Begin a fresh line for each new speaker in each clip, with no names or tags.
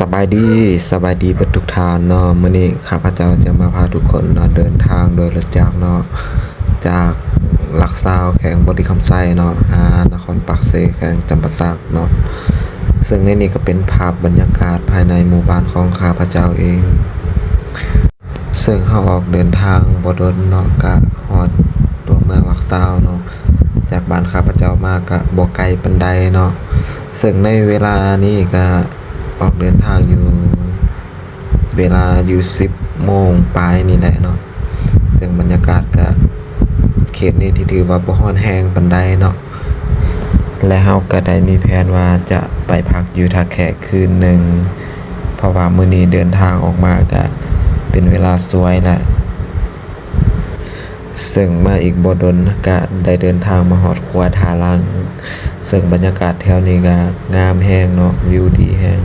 สบายดีเบิดทุกทานเนาะมื้อนี้ข้าพเจ้าจะมาพาทุกคนเนาะเดินทางโดยรถจักรเนาะจากหลักซาวแขวงบริคำไซเนาะหานครปักเสแขวงจำปาสักเนาะซึ่งในนี้ก็เป็นภาพบรรยากาศภายในหมู่บ้านของข้าพเจ้าเองซึ่งเฮาออกเดินทางบ่ดนเนาะก็ฮอดตัวเมืองหลักซาวเนาะจากบ้านข้าพเจ้ามาก็บ่ไกลปานใดเนาะซึ่งในเวลานี้ก็ออกเดินทางอยู่เวลาอยู่10 โมงปลายนี่แหละเนาะซึ่งบรรยากาศก็เขตนี้ที่ถือว่าบ่ร้อนแรงปานใดเนาะและเฮาก็ได้มีแผนว่าจะไปพักอยู่ท่าแขกคืนหนึ่งเพราะว่ามื้อนี้เดินทางออกมาก็เป็นเวลาสวยแหละซึ่งมาอีกบ่ดนก็ได้เดินทางมาฮอดขัวทาลังซึ่งบรรยากาศแถวนี้ก็งามแฮงเนาะวิวดีแฮง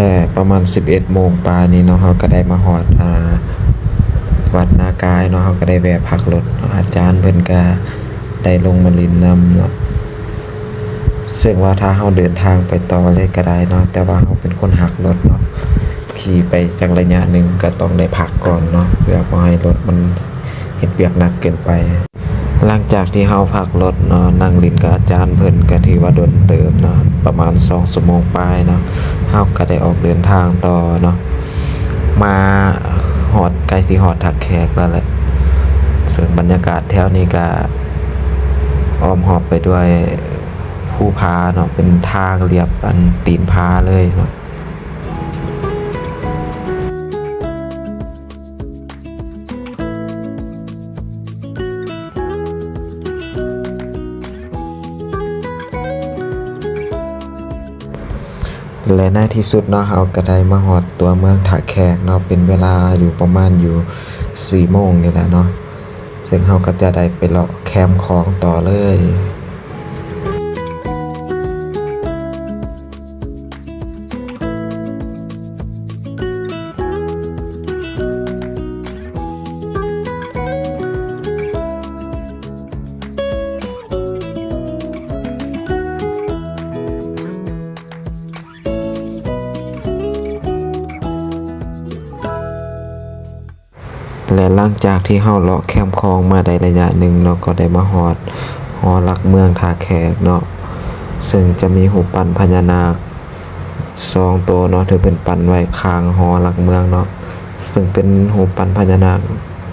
และประมาณ11 โมงปลายนี้เนาะเฮาก็ได้มาฮอดวัดนากายเนาะเฮาก็ได้แวะพักรถอาจารย์เพิ่นก็ได้ลงมาลินนำเนาะซึ่งว่าถ้าเฮาเดินทางไปต่อเลยก็ได้เนาะแต่ว่าเฮาเป็นคนหักรถเนาะขี่ไปจักระยะหนึ่งก็ต้องได้พักก่อนเนาะเพื่อบ่ให้รถมันเฮ็ดเวียกหนักเกินไปหลังจากที่เฮาพักรถเนาะนั่งลินกับอาจารย์เพิ่นก็ถือว่าดนเติมเนาะประมาณ2 ชั่วโมงปลายเนาะเฮาก็ได้ออกเดินทางต่อเนาะมาฮอดใกล้สิฮอดท่าแขกแล้วแหละซึ่งบรรยากาศแถวนี้ก็อ้อมรอบไปด้วยภูผาเนาะเป็นทางเรียบอันตีนผาเลยเนาะและในที่สุดเนาะเฮาก็ได้มาฮอดตัวเมืองท่าแขกเนาะเป็นเวลาอยู่ประมาณ4 โมงนี่แหละเนาะซึ่งเฮาก็จะได้ไปเลาะแคมป์ของต่อเลยและหลังจากที่เฮาเลาะแคมป์คลองมาได้ระยะหนึ่งเนาะก็ได้มาฮอดหอหลักเมืองท่าแขกเนาะซึ่งจะมีรูปปั้นพญานาค2 ตัวเนาะที่เป็นปั้นไว้ข้างหอหลักเมืองเนาะซึ่งเป็นรูปปั้นพญานาค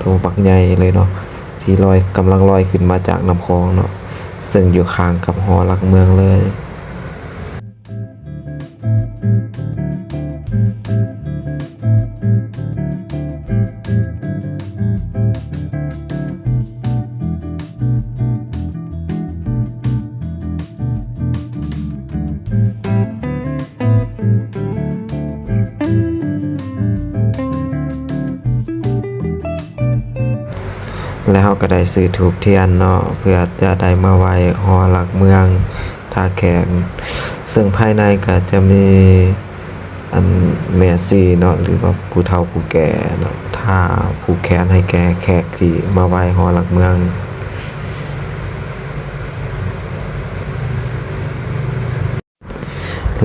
ตัวบักใหญ่เลยเนาะที่กำลังลอยขึ้นมาจากน้ำคลองเนาะซึ่งอยู่ข้างกับหอหลักเมืองเลยแล้วเราก็ได้ซื้อธูปเทียนเนาะเพื่อจะได้มาไหว้หอหลักเมืองท่าแขกซึ่งภายในก็จะมีอันแม่ชีเนาะหรือว่าผู้เฒ่าผู้แก่เนาะท ผูกแขนให้แก่แขกที่มาไหว้หอหลักเมือง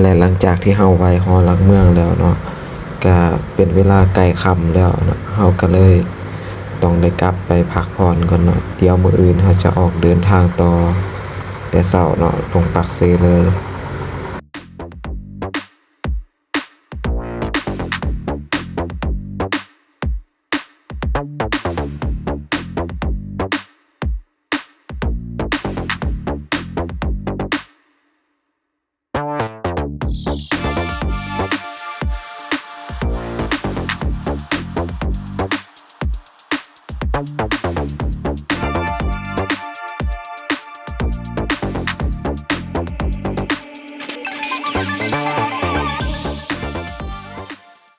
และหลังจากที่เฮาไหว้หอหลักเมืองแล้วเนาะก็เป็นเวลาใกล้ค่ำแล้วเนาะเฮาก็เลยต้องได้กลับไปพักผ่อนก่อนเนาะเดี๋ยวมื้ออื่นเฮาจะออกเดินทางต่อแต่เช้าเนาะลงปักเซเลย